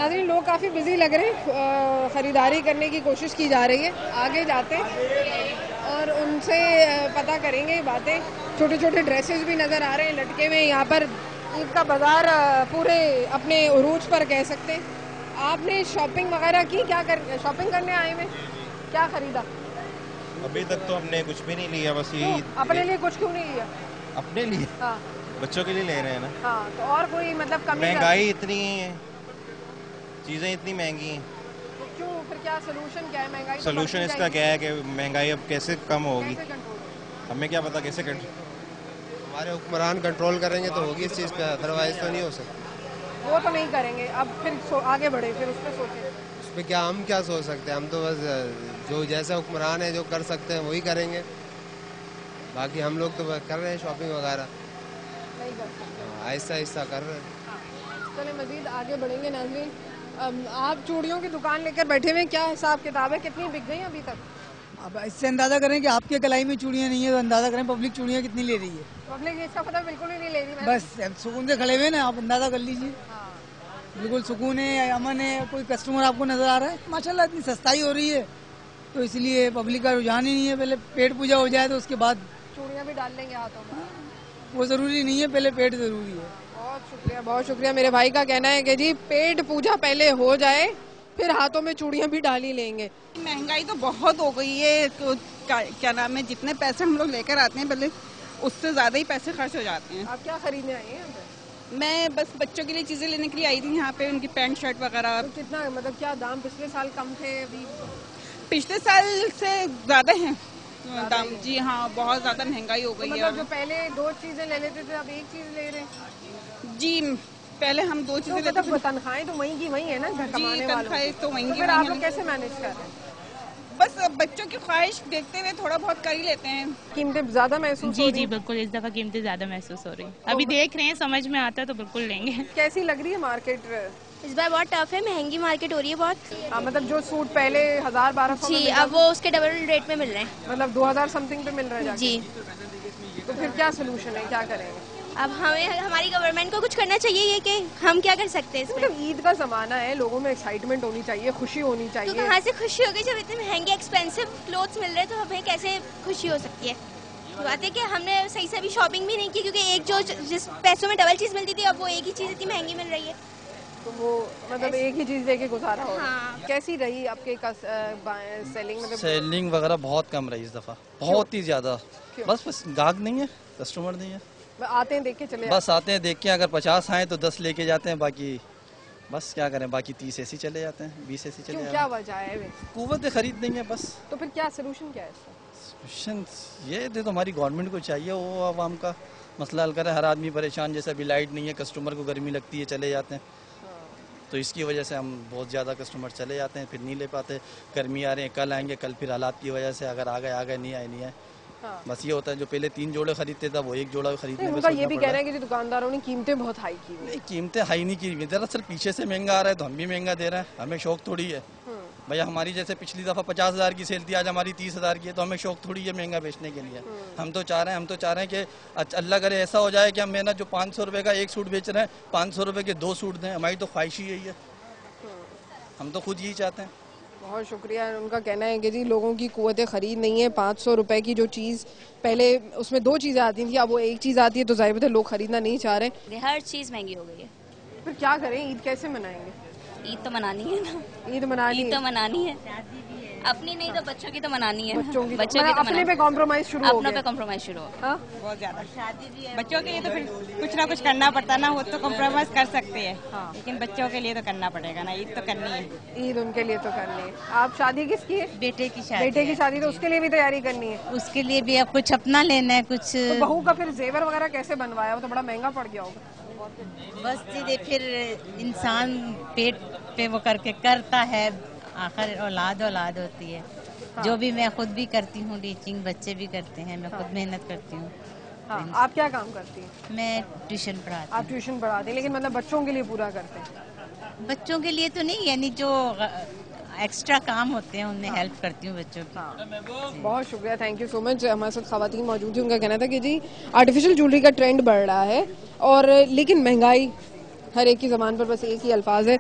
नाज़रीन लोग काफ़ी बिजी लग रहे हैं, ख़रीदारी करने की कोशिश की जा रही है। आगे जाते और उनसे पता करेंगे बातें। छोटे छोटे ड्रेसेस भी नज़र आ रहे हैं लटके हुए यहाँ पर। ईद का बाज़ार पूरे अपने उरूज पर कह सकते हैं। आपने शॉपिंग वगैरह की? क्या शॉपिंग करने आए में क्या ख़रीदा? अभी तक तो हमने कुछ भी नहीं लिया, बस यही। अपने लिए कुछ क्यों नहीं लिया? अपने लिए? हाँ, बच्चों के लिए ले रहे हैं ना। हाँ, तो और कोई मतलब कमी? महंगाई इतनी है, चीज़ें इतनी महंगी हैं, तो क्यों? फिर क्या सोल्यूशन क्या है? महंगाई सोल्यूशन इसका क्या है कि महंगाई अब कैसे कम होगी? हमें क्या पता कैसे कंट्रोल। हमारे हुक्मरान कंट्रोल करेंगे तो होगी इस चीज़ पे, अदरवाइज तो नहीं हो सकती। वो तो नहीं करेंगे। अब फिर आगे बढ़े, फिर उस पर सोचें। उस पर क्या, हम क्या सोच सकते हैं? हम तो बस जो जैसे हुक्मरान है जो कर सकते हैं वही करेंगे। बाकी हम लोग तो कर रहे हैं शॉपिंग वगैरह, नहीं कर सकते, आहिस्ता आहिस्ता कर रहे हैं। चले मजीद आगे बढ़ेंगे। नाज़रीन आप चूड़ियों की दुकान लेकर बैठे हुए, क्या हिसाब किताब है? कितनी बिक गई अभी तक? अब इससे अंदाजा करें कि आपके कलाई में चूड़ियाँ नहीं है, तो अंदाजा करें पब्लिक चूड़ियाँ कितनी ले रही है। पब्लिक इसका पता बिल्कुल ही नहीं ले रही। बस सुकून से खड़े हुए ना, आप अंदाजा कर लीजिए। हाँ। बिल्कुल सुकून है, अमन है, कोई कस्टमर आपको नजर आ रहा है? माशाल्लाह इतनी सस्ताई हो रही है तो इसलिए पब्लिक का रुझान ही नहीं है। पहले पेट पूजा हो जाए तो उसके बाद चूड़ियाँ भी डाल लेंगे हाथों में। वो जरूरी नहीं है, पहले पेट जरूरी है। बहुत शुक्रिया। मेरे भाई का कहना है कि जी पेट पूजा पहले हो जाए फिर हाथों में चूड़ियाँ भी डाल ही लेंगे। महंगाई तो बहुत हो गई है, तो क्या नाम है, जितने पैसे हम लोग लेकर आते हैं पहले उससे ज्यादा ही पैसे खर्च हो जाते हैं। आप क्या खरीदने आई हैं? मैं बस बच्चों के लिए चीजें लेने के लिए आई थी यहाँ पे, उनकी पैंट शर्ट वगैरह। तो कितना मतलब क्या दाम पिछले साल कम थे? अभी पिछले साल से ज्यादा हैं दाम। जी हाँ, बहुत ज्यादा महंगाई हो गई है। मतलब जो पहले दो चीजें ले लेते थे अब एक चीज ले रहे हैं? जी, पहले हम दो चीजें लेते थे। तनख्वाहें तो वही की वही है ना, घर कमाने वालों। तनख्वाहें तो वही की। फिर आप लोग कैसे मैनेज कर रहे हैं? बस बच्चों की ख्वाहिश देखते हुए थोड़ा बहुत कर ही लेते हैं। कीमतें ज्यादा महसूस? जी बिल्कुल, इस दफा कीमतें ज्यादा महसूस हो रही है। अभी देख रहे हैं, समझ में आता है तो बिल्कुल लेंगे। कैसी लग रही है मार्केट? इस बार बहुत टफ है, महंगी मार्केट हो रही है बहुत। मतलब जो सूट पहले 1000-1200 जी, अब वो उसके डबल रेट में मिल रहे हैं। मतलब 2000 समथिंग पे मिल रहा है जी। तो फिर क्या सोल्यूशन है, क्या करेंगे? अब हमें हमारी गवर्नमेंट को कुछ करना चाहिए, ये कि हम क्या कर सकते हैं इसमें। मतलब ईद का जमाना है, लोगों में एक्साइटमेंट होनी चाहिए, खुशी होनी चाहिए। तो कहाँ से खुशी होगी जब इतने महंगे एक्सपेंसिव क्लोथ्स मिल रहे हैं, तो हमें कैसे खुशी हो सकती है? बात है कि हमने सही से अभी शॉपिंग भी नहीं की, क्योंकि एक जो जिस पैसों में डबल चीज मिलती थी अब वो एक ही चीज इतनी महंगी मिल रही है। तो वो मतलब एक ही चीज लेके गुजारा हो। हाँ। कैसी रही आपके सेलिंग? मतलब सेलिंग वगैरह बहुत कम रही इस दफा, बहुत ही ज्यादा। बस गाहक नहीं है, कस्टमर नहीं है। आते हैं देख के चले, बस आते हैं देख के, अगर 50 आए तो 10 लेके जाते हैं, बाकी बस क्या करें, बाकी 30 ऐसे चले जाते हैं, 20 ऐसे चले जाते हैं। क्या वजह है? कुव्वत खरीद नहीं है बस। तो फिर क्या सोल्यूशन क्या है इसका? सोल्यूशन ये तो हमारी गवर्नमेंट को चाहिए, वो आवाम का मसला हल करे। हर आदमी परेशान, जैसे अभी लाइट नहीं है, कस्टमर को गर्मी लगती है, चले जाते हैं। तो इसकी वजह से हम बहुत ज़्यादा कस्टमर चले जाते हैं, फिर नहीं ले पाते। गर्मी आ रहे हैं, कल आएंगे, कल फिर हालात की वजह से अगर आ गए नहीं आए नहीं आए। हाँ। बस ये होता है, जो पहले 3 जोड़े खरीदते थे वो एक जोड़ा खरीदने में उनका ये भी कहना है कि दुकानदारों ने कीमतें बहुत हाई की। नहीं, कीमतें हाई नहीं की, दरअसल पीछे से महंगा आ रहा है तो हम भी महंगा दे रहे हैं। हमें शौक थोड़ी है भैया, हमारी जैसे पिछली दफा 50,000 की सेल थी, आज हमारी 30,000 की है, तो हमें शौक थोड़ी है महंगा बेचने के लिए। हम तो चाह रहे हैं कि अल्लाह करे ऐसा हो जाए कि हम जो 500 रुपए का एक सूट बेच रहे हैं 500 रुपए के 2 सूट दें। हमारी तो ख्वाहिश ही यही है, हम तो खुद यही चाहते हैं। बहुत शुक्रिया। उनका कहना है कि जी लोगों की कुव्वत खरीद नहीं है। 500 रुपए की जो चीज़ पहले उसमें 2 चीज़ें आती थी, अब वो एक चीज़ आती है, तो जाहिर है लोग खरीदना नहीं चाह रहे। हर चीज महंगी हो गई है। फिर क्या करें? ईद कैसे मनाएंगे? ईद तो मनानी है ना। ईद मनानी है, अपनी नहीं तो बच्चों की तो मनानी है। बच्चों की तो अपने पे कॉम्प्रोमाइज शुरू हो गया। अपनों पे कॉम्प्रोमाइज शुरू हो। बहुत ज्यादा शादी भी है, बच्चों के लिए तो फिर कुछ ना कुछ करना पड़ता ना, वो तो कॉम्प्रोमाइज कर सकते हैं। लेकिन बच्चों के लिए तो करना पड़ेगा ना, ईद तो करनी है। ईद उनके लिए तो करनी है। आप शादी किसकी है? बेटे की शादी। बेटे की शादी, तो उसके लिए भी तैयारी करनी है। उसके लिए भी अब कुछ अपना लेना है कुछ। तो बहू का फिर जेवर वगैरह कैसे बनवाया? वो तो बड़ा महंगा पड़ गया होगा। बस सीधे फिर इंसान पेट पे वो करके करता है, आखिर औलाद होती है। हाँ। जो भी मैं खुद भी करती हूँ, टीचिंग बच्चे भी करते हैं, मैं खुद मेहनत करती हूँ। हाँ। आप क्या काम करती हैं? मैं ट्यूशन पढ़ाती हूँ। आप ट्यूशन पढ़ाती हैं, लेकिन मतलब बच्चों के लिए पूरा करते हैं? बच्चों के लिए तो नहीं, यानी जो एक्स्ट्रा काम होते हैं उनमें हेल्प करती हूँ बच्चों की। हाँ। बहुत शुक्रिया, थैंक यू सो मच। हमारे साथ खवातीन मौजूद थी, उनका कहना था कि जी आर्टिफिशियल ज्वेलरी का ट्रेंड बढ़ रहा है और लेकिन महंगाई, हर एक की ज़बान पर बस एक ही अल्फाज है।